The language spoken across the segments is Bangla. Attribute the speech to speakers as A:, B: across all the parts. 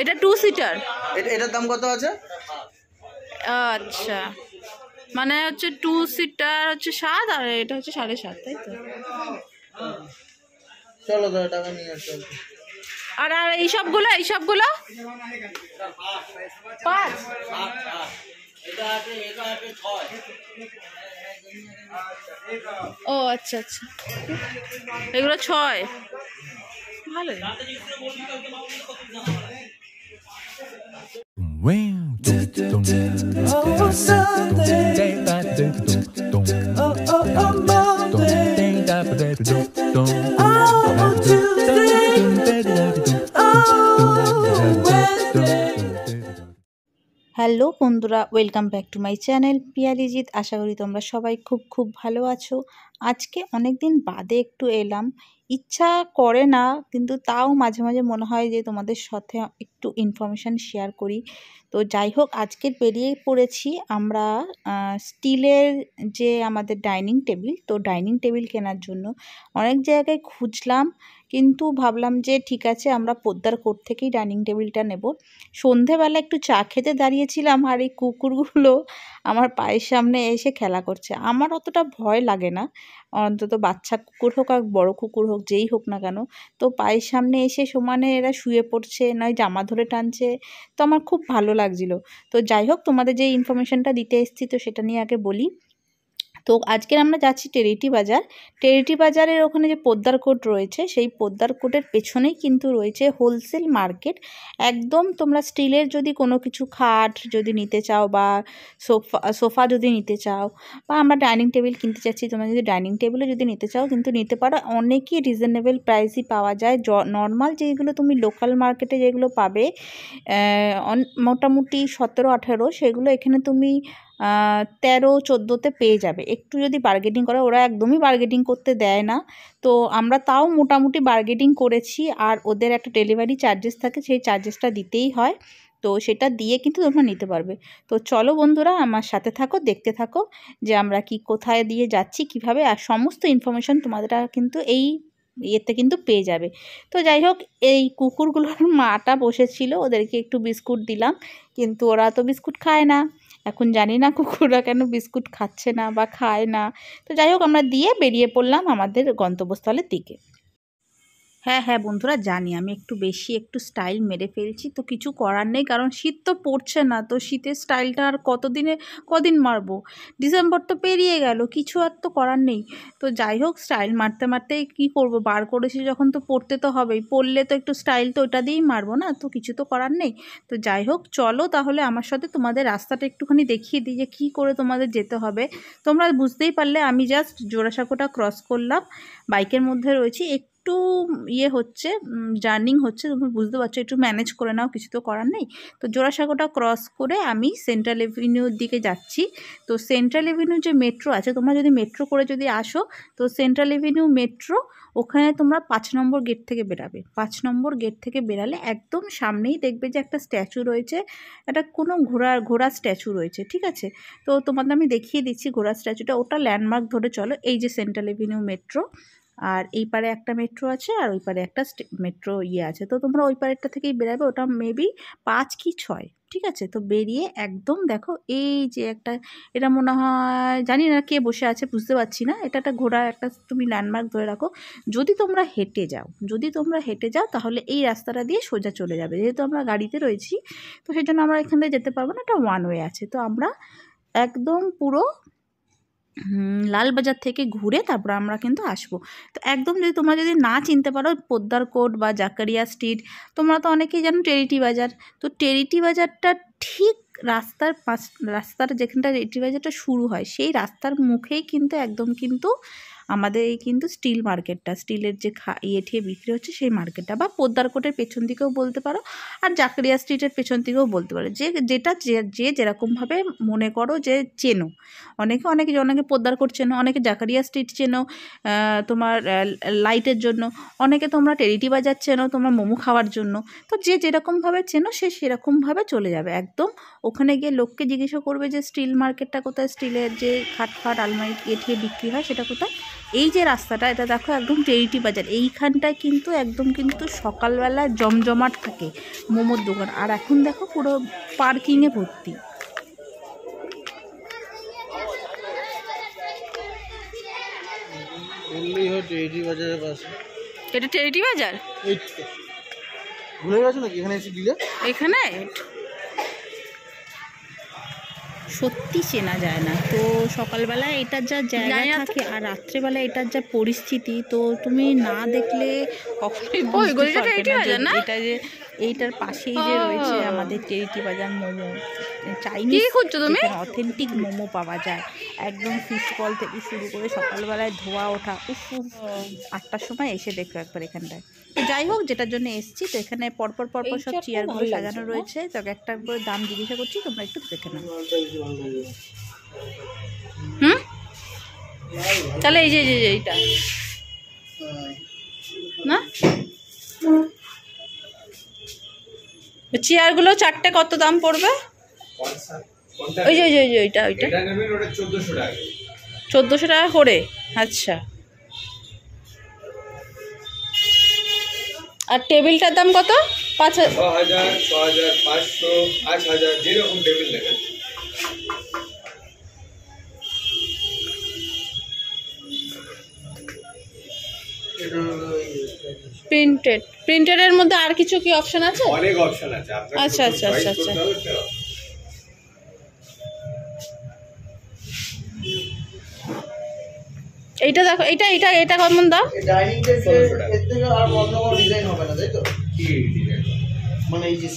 A: এটা 2 সিটার।
B: এটার দাম কত আছে?
A: আচ্ছা, মানে হচ্ছে 2 সিটার হচ্ছে 7 আর এটা হচ্ছে 7.5, তাই তো?
B: চলো দাদা টাকা নিয়ে আসো।
A: আর আর এইসবগুলো 5। ও আচ্ছা আচ্ছা, এগুলো 6। ভালো। হ্যালো বন্ধুরা, welcome back to my channel Piyalijit. আশা করি তোমরা সবাই খুব ভালো আছো। আজকে অনেক দিন বাদে একটু এলাম, ইচ্ছা করে না কিন্তু তাও মাঝে মাঝে মনে হয় যে তোমাদের সাথে একটু ইনফরমেশান শেয়ার করি। তো যাই হোক, আজকে বেরিয়ে পড়েছি আমরা স্টিলের যে আমাদের ডাইনিং টেবিল, তো ডাইনিং টেবিল কেনার জন্য অনেক জায়গায় খুঁজলাম, কিন্তু ভাবলাম যে ঠিক আছে আমরা পোদ্দার কোট থেকেই ডাইনিং টেবিলটা নেব। সন্ধেবেলা একটু চা খেতে দাঁড়িয়েছিলাম আর এই কুকুরগুলো আমার পায়ের সামনে এসে খেলা করছে। আমার অতটা ভয় লাগে না, অন্তত বাচ্চা কুকুর হোক আর বড় কুকুর হোক, যেই হোক না কেন। তো পায়ের সামনে এসে সমানে এরা শুয়ে পড়ছে, নয় জামা ধরে টানছে, তো আমার খুব ভালো লাগছিল। তো যাই হোক, তোমাদের যে ইনফরমেশনটা দিতে এসেছি তো সেটা নিয়ে আগে বলি। তো আজকে আমরা যাচ্ছি টেরিটি বাজার। টেরিটি বাজারের ওখানে যে পোদ্দার কোট রয়েছে, সেই পোদ্দার কোটের পেছনেই কিন্তু রয়েছে হোলসেল মার্কেট। একদম তোমরা স্টিলের যদি কোনো কিছু খাট যদি নিতে চাও বা সোফা যদি নিতে চাও, বা আমরা ডাইনিং টেবিল কিনতে চাচ্ছি, তোমরা যদি ডাইনিং টেবিলও যদি নিতে চাও কিন্তু নিতে পারো। অনেকই রিজনেবল প্রাইসই পাওয়া যায়। নর্মাল যেগুলো তুমি লোকাল মার্কেটে যেগুলো পাবে মোটামুটি 17-18, সেগুলো এখানে তুমি 13-14তে পেয়ে যাবে। একটু যদি বার্গেনিং করো, ওরা একদমই বার্গেনিং করতে দেয় না। তো আমরা তাও মোটামুটি বার্গেনিং করেছি, আর ওদের একটা ডেলিভারি চার্জেস থাকে, সেই চার্জেসটা দিতেই হয়। তো সেটা দিয়ে কিন্তু তোমরা নিতে পারবে। তো চলো বন্ধুরা, আমার সাথে থাকো, দেখতে থাকো যে আমরা কি কোথায় দিয়ে যাচ্ছি, কিভাবে, আর সমস্ত ইনফরমেশন তোমাদের কিন্তু এই ইয়েতে কিন্তু পেয়ে যাবে। তো যাই হোক, এই কুকুরগুলোর মাটা বসেছিল, ওদেরকে একটু বিস্কুট দিলাম, কিন্তু ওরা তো বিস্কুট খায় না। এখন জানি না কুকুররা কেন বিস্কুট খাচ্ছে না বা খায় না। তো যাই হোক, আমরা দিয়ে বেরিয়ে পড়লাম আমাদের গন্তব্যস্থলের দিকে। হ্যাঁ বন্ধুরা, জানি আমি একটু স্টাইল মেরে ফেলছি, তো কিছু করার নেই, কারণ শীত তো পড়ছে না। তো শীতের স্টাইলটা আর কদিন মারবো? ডিসেম্বর তো পেরিয়ে গেল, কিছু আর তো করার নেই। তো যাই হোক, স্টাইল মারতে কী করবো, বার করেছি যখন তো পড়তে তো হবেই, পড়লে তো একটু স্টাইল তো ওটা দিয়েই মারবো না, তো কিছু তো করার নেই। তো যাই হোক, চলো তাহলে আমার সাথে তোমাদের রাস্তাটা একটুখানি দেখিয়ে দিই যে কী করে তোমাদের যেতে হবে। তোমরা বুঝতেই পারলে আমি জাস্ট জোড়াসাঁকোটা ক্রস করলাম, বাইকের মধ্যে রয়েছি, একটু হচ্ছে, জার্নিং হচ্ছে, তুমি বুঝতে পারছো, একটু ম্যানেজ করে নাও, কিছু তো করার নেই। তো জোড়াসাঁকোটা ক্রস করে আমি সেন্ট্রাল এভিনিউর দিকে যাচ্ছি। তো সেন্ট্রাল এভিনিউ যে মেট্রো আছে, তোমরা যদি মেট্রো করে যদি আসো, তো সেন্ট্রাল এভিনিউ মেট্রো, ওখানে তোমরা 5 নম্বর গেট থেকে বেরাবে। 5 নম্বর গেট থেকে বেরালে একদম সামনেই দেখবে যে একটা স্ট্যাচু রয়েছে, একটা কোনো ঘোড়ার স্ট্যাচু রয়েছে, ঠিক আছে? তো তোমাদের আমি দেখিয়ে দিচ্ছি ঘোড়ার স্ট্যাচুটা, ওটা ল্যান্ডমার্ক ধরে চলো। এই যে সেন্ট্রাল এভিনিউ মেট্রো, আর এই পারে একটা মেট্রো আছে, আর ওই পারে একটা মেট্রো আছে। তো তোমরা ওই পারেরটা থেকেই বেরাবে, ওটা মেবি 5 কি 6, ঠিক আছে? তো বেরিয়ে একদম দেখো, এই যে একটা, এটা মনে হয়, জানি না কে বসে আছে, বুঝতে পারছি না, এটা একটা ঘোড়া, একটা তুমি ল্যান্ডমার্ক ধরে রাখো। যদি তোমরা হেঁটে যাও তাহলে এই রাস্তাটা দিয়ে সোজা চলে যাবে। যেহেতু আমরা গাড়িতে রয়েছি, তো সেই জন্য আমরা এখান থেকে যেতে পারবো না, এটা ওয়ান ওয়ে আছে। তো আমরা একদম পুরো লালবাজার থেকে ঘুরে তারপর আমরা কিন্তু আসবো। তো একদম যদি তোমরা যদি না চিনতে পারো পোদ্দার কোট বা জাকারিয়া স্ট্রিট, তোমরা তো অনেকেই জানো টেরিটি বাজার। তো টেরিটি বাজারটা ঠিক রাস্তার যেখানটা টেরিটি বাজারটা শুরু হয়, সেই রাস্তার মুখেই কিন্তু একদম কিন্তু আমাদের এই কিন্তু স্টিল মার্কেটটা, স্টিলের যে ঠিয়ে বিক্রি হচ্ছে সেই মার্কেটটা, বা পোদ্দার কোটের পেছন দিকেও বলতে পারো, আর জাকারিয়া স্ট্রিটের পেছন দিকেও বলতে পারো, যে যেরকমভাবে মনে করো যে চেনো। অনেকে পোদ্দার কোট চেনো, অনেকে জাকারিয়া স্ট্রিট চেনো তোমার লাইটের জন্য, অনেকে তোমরা টেরিটি বাজার চেনো তোমরা মোমো খাওয়ার জন্য। তো যে যেরকমভাবে চেনো সে সেরকমভাবে চলে যাবে। একদম ওখানে গিয়ে লোককে জিজ্ঞাসা করবে যে স্টিল মার্কেটটা কোথায়, স্টিলের যে খাট আলমারি এঠিয়ে বিক্রি হয় সেটা কোথায়। এই যে রাস্তাটা, এটা দেখো একদম টেরিটি বাজার, এইখানটায় কিন্তু একদম কিন্তু সকালবেলা জমজমাট থাকে মোমোর দোকান। আর এখন দেখো পুরো পার্কিংয়ে ভর্তি।
B: বললেই হয় টেরিটি বাজারের পাশে।
A: এটা টেরিটি বাজার?
B: এই ভুলে গেছো নাকি এখানে এসে দিলে?
A: এখানে সত্যি চেনা যায় না। তো সকালবেলা এটার যা জায়গা থাকে আর রাত্রেবেলা এটার যা পরিস্থিতি, তো তুমি না দেখলে কখনোই বুঝতে পারবে না এটা যে এইটার পাশেই যে রয়েছে আমাদের টেরিটি বাজার মোমো। চাইনিজ খুঁজছো তুমি? অথেন্টিক মোমো পাওয়া যায়, একদম ফিশ বল থেকে শুরু করে সকালবেলায় ধোয়া ওঠা। 8টার সময় এসে দেখো একবার এখানটায়। তো যাই হোক, যেটার জন্য এসছি, তো এখানে পরপর সব চেয়ারগুলো সাজানো রয়েছে। তো একটা করে দাম জিজ্ঞাসা করছি, তোমরা একটু দেখে নাও। তাহলে এই যে এইটা না, চেয়ারগুলো 4টে কত দাম পড়বে? ওই যে ওইটা 1400 টাকা করে। আচ্ছা, আর টেবিলটার দাম কত? 5000,
C: 6500, 8000 যেরকম টেবিল নেবেন।
A: প্রিন্টেডের মধ্যে আর কিছু কি অপশন আছে?
C: অনেক অপশন আছে।
A: আচ্ছা। এইটা দেখো, এটা কেমন দাম?
B: ডাইনিং টেবিল এর থেকে আর বড় ডিজাইন হবে না, তাই তো?
C: কি ডিজাইন?
B: মানে এই যে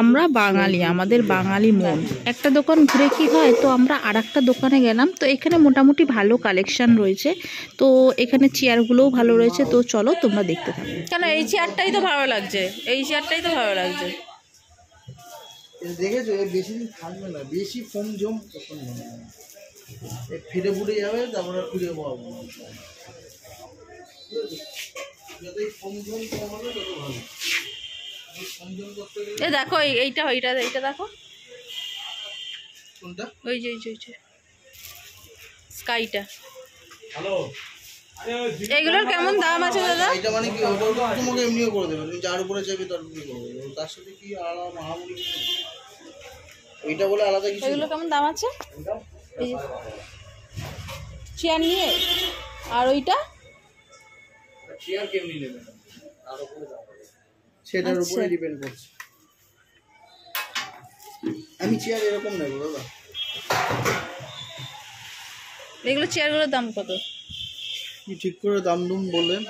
A: আমরা বাঙালি, আমাদের বাঙালি মন। একটা দোকান ঘুরে কি হয়, তো আমরা আর একটা দোকানে গেলাম। তো এখানে মোটামুটি ভালো কালেকশন রয়েছে, তো এখানে চেয়ারগুলোও ভালো রয়েছে। তো চলো তোমরা দেখতে থাকো। কেন এই চেয়ারটাই তো ভালো লাগছে,
B: দেখেছো, এর বেশি দিন থাকবে না, বেশি ফোম জম তখন মনে হয় ফিরে ফুটে যাবে, তারপরে খুঁজে পাবো। যতই ফোম জম কম হবে তত ভালো।
A: দেখো এইটা দেখো,
B: কোনটা?
A: ওই যে স্কাইটা।
B: হ্যালো,
A: এইগুলোর কেমন দাম আছে দাদা?
B: এটা মানে কি, ওটা তোমাকে এমনিও করে দেবে, তুমি যার উপরে চাইবে তার উপরে করে দেবে। তার সাথে কি আলাদা মহামূল্য ওইটা বলে আলাদা কিছু?
A: এগুলো কেমন দাম আছে? চেয়ার নিয়ে আর ওইটা
B: চেয়ার কেমনি নেবে, তার উপরে দাম হবে, সেটার উপরে ডিপেন্ড করছে। আমি চেয়ার এরকম নেব দাদা।
A: এগুলো চেয়ারগুলোর দাম কত?
B: কি ঠিক করে দাম দুম বললেন?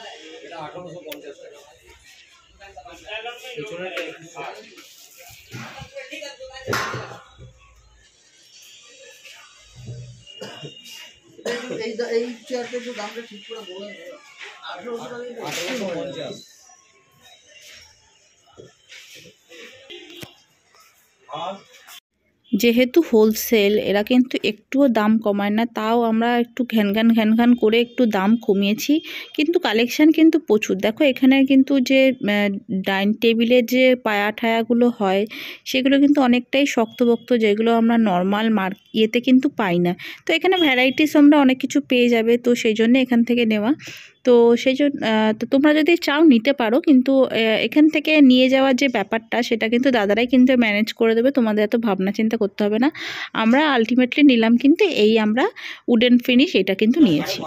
B: এই চেয়ারটা একটু দামটা ঠিক করে বলেন। 1850।
A: যেহেতু হোলসেল, এরা কিন্তু একটুও দাম কমায় না। তাও আমরা একটু ঘ্যান করে একটু দাম কমিয়েছি, কিন্তু কালেকশান কিন্তু প্রচুর। দেখো এখানে কিন্তু যে ডাইনিং টেবিলের যে পায়া ঠায়াগুলো হয়, সেগুলো কিন্তু অনেকটাই শক্তপোক্ত, যেগুলো আমরা নর্মাল ইয়েতে কিন্তু পাই না। তো এখানে ভ্যারাইটিস আমরা অনেক কিছু পেয়ে যাবে, তো সেই জন্য এখান থেকে নেওয়া। তো সেই জন্য তো তোমরা যদি চাও নিতে পারো, কিন্তু এখান থেকে নিয়ে যাওয়ার যে ব্যাপারটা, সেটা কিন্তু দাদারাই কিন্তু ম্যানেজ করে দেবে, তোমাদের এত ভাবনা চিন্তা করতে হবে না। আমরা আলটিমেটলি নিলাম কিন্তু আমরা উডেন ফিনিশ এটা কিন্তু নিয়েছি।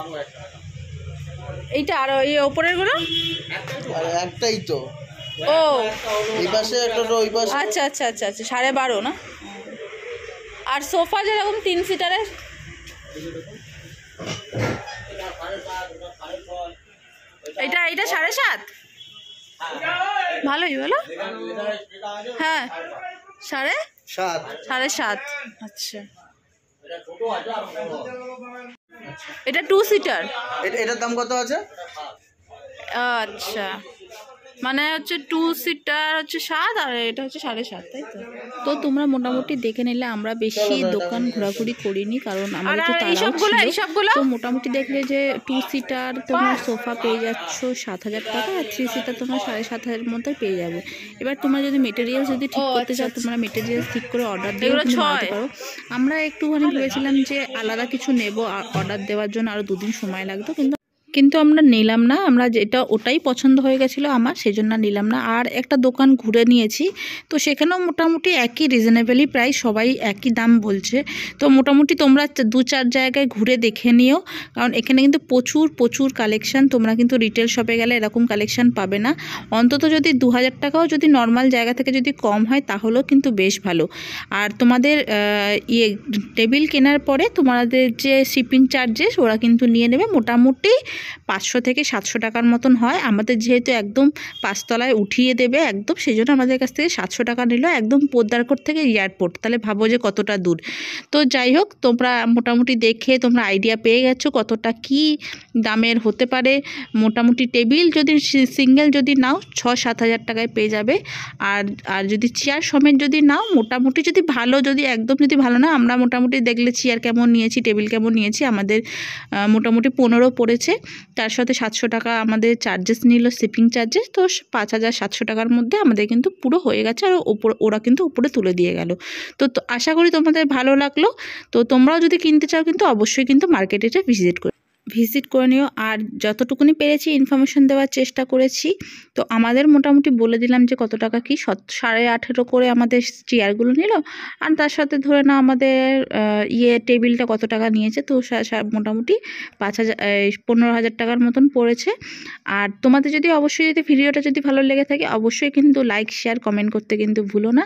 A: এইটা আর এই ওপরের গুলো
B: একটাই তো।
A: ও
B: এই পাশে একটা, ওই পাশে।
A: আচ্ছা 12.5 না? আর সোফা যেরকম 3 সিটারের, এটা 7.5। ভালোই বলো। হ্যাঁ 7.5। আচ্ছা, এটা 2 সিটার।
B: এটার দাম কত আছে?
A: আচ্ছা, মানে হচ্ছে 2 সিটার হচ্ছে 7 আর এটা হচ্ছে 7.5, তাই তো? তো তোমরা মোটামুটি দেখে নিলে আমরা বেশি দোকান ঘোরাঘুরি করিনি, কারণ আমাদের একটু তাড়াও ছিল। তো মোটামুটি দেখলে যে 2 সিটার তোমরা সোফা পেয়ে যাচ্ছ 7,000 টাকা, আর 3 সিটার তোমরা 7,500-এর মধ্যে পেয়ে যাবে। এবার তোমরা যদি মেটেরিয়ালস যদি ঠিক করতে চাও, তোমরা মেটেরিয়ালস ঠিক করে অর্ডার দিয়ে বানাতে পারো। আমরা একটুখানি ভেবেছিলাম যে আলাদা কিছু নেব, অর্ডার দেওয়ার জন্য আরও 2 দিন সময় লাগতো, কিন্তু আমরা নিলাম না। আমরা যেটা ওটাই পছন্দ হয়ে গেছিলো আমার, সেই জন্য নিলাম না। আর একটা দোকান ঘুরে নিয়েছি, তো সেখানেও মোটামুটি একই রিজনেবলই প্রায় সবাই একই দাম বলছে। তো মোটামুটি তোমরা 2-4 জায়গায় ঘুরে দেখে নিও, কারণ এখানে কিন্তু প্রচুর প্রচুর কালেকশান। তোমরা কিন্তু রিটেল শপে গেলে এরকম কালেকশান পাবে না। অন্তত যদি 2,000 টাকাও যদি নর্মাল জায়গা থেকে যদি কম হয় তাহলেও কিন্তু বেশ ভালো। আর তোমাদের টেবিল কেনার পরে তোমাদের যে শিপিং চার্জেস ওরা কিন্তু নিয়ে নেবে, মোটামুটি 500 থেকে 700 টাকার মতন হয়। আমাদের যেহেতু একদম 5 তলায় উঠিয়ে দেবে একদম, সেই জন্য আমাদের কাছ থেকে 700 টাকা নিল, একদম পোদ্দারকোট থেকে এয়ারপোর্ট। তাহলে ভাবো যে কতটা দূর। তো যাই হোক, তোমরা মোটামুটি দেখে তোমরা আইডিয়া পেয়ে গেছো কতটা কি দামের হতে পারে। মোটামুটি টেবিল যদি সিঙ্গেল যদি নাও 6-7 হাজার টাকায় পেয়ে যাবে। আর যদি চেয়ার সমেত যদি নাও, মোটামুটি যদি ভালো, যদি একদম যদি ভালো না, আমরা মোটামুটি দেখলে চেয়ার কেমন নিয়েছি, টেবিল কেমন নিয়েছি, আমাদের মোটামুটি 15 পড়েছে। তার সাথে 700 টাকা আমাদের চার্জেস নিল, শিপিং চার্জেস। তো 5,700 টাকার মধ্যে আমাদের কিন্তু পুরো হয়ে গেছে, আর ওরা কিন্তু উপরে তুলে দিয়ে গেল। তো আশা করি তোমাদের ভালো লাগলো। তো তোমরাও যদি কিনতে চাও কিন্তু অবশ্যই কিন্তু মার্কেটে ভিজিট করে নিও। আর যতটুকুনি পেরেছি ইনফরমেশন দেওয়ার চেষ্টা করেছি। তো আমাদের মোটামুটি বলে দিলাম যে কত টাকা কি 18,500 করে আমাদের চেয়ারগুলো নিল, আর তার সাথে ধরে নাও আমাদের টেবিলটা কত টাকা নিয়েছে। তো মোটামুটি 15,000 টাকার মতন পড়েছে। আর তোমাদের যদি অবশ্যই যদি ভিডিওটা যদি ভালো লেগে থাকে, অবশ্যই কিন্তু লাইক শেয়ার কমেন্ট করতে কিন্তু ভুলো না।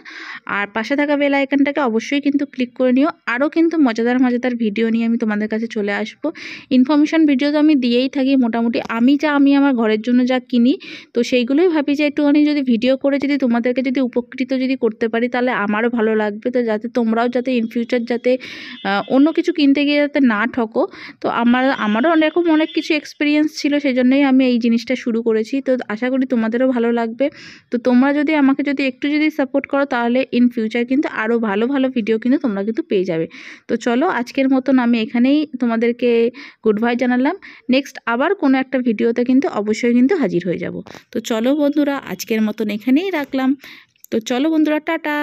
A: আর পাশে থাকা বেল আইকনটাকে অবশ্যই কিন্তু ক্লিক করে নিও। আরও কিন্তু মজাদার মজাদার ভিডিও নিয়ে আমি তোমাদের কাছে চলে আসবো। ইনফরমেশন ভিডিও তো আমি দিয়েই থাকি মোটামুটি। আমি আমার ঘরের জন্য যা কিনি, তো সেইগুলোই ভাবি যে একটুখানি যদি ভিডিও করে যদি তোমাদেরকে যদি উপকৃত যদি করতে পারি, তাহলে আমারও ভালো লাগবে। তো যাতে তোমরাও যাতে ইন ফিউচার যাতে অন্য কিছু কিনতে গিয়ে যাতে না ঠকো। তো আমারও অনেক কিছু এক্সপিরিয়েন্স ছিল, সেই জন্যই আমি এই জিনিসটা শুরু করেছি। তো আশা করি তোমাদেরও ভালো লাগবে। তো তোমরা যদি আমাকে যদি একটু যদি সাপোর্ট করো, তাহলে ইন ফিউচার কিন্তু আরও ভালো ভালো ভিডিও কিন্তু তোমরা কিন্তু পেয়ে যাবে। তো চলো, আজকের মতন আমি এখানেই তোমাদেরকে গুড বাই জানালাম। নেক্সট আবার কোনো একটা ভিডিওতে কিন্তু অবশ্যই কিন্তু হাজির হয়ে যাব। তো চলো বন্ধুরা, আজকের মতন এখানেই রাখলাম। তো চলো বন্ধুরা, টাটা।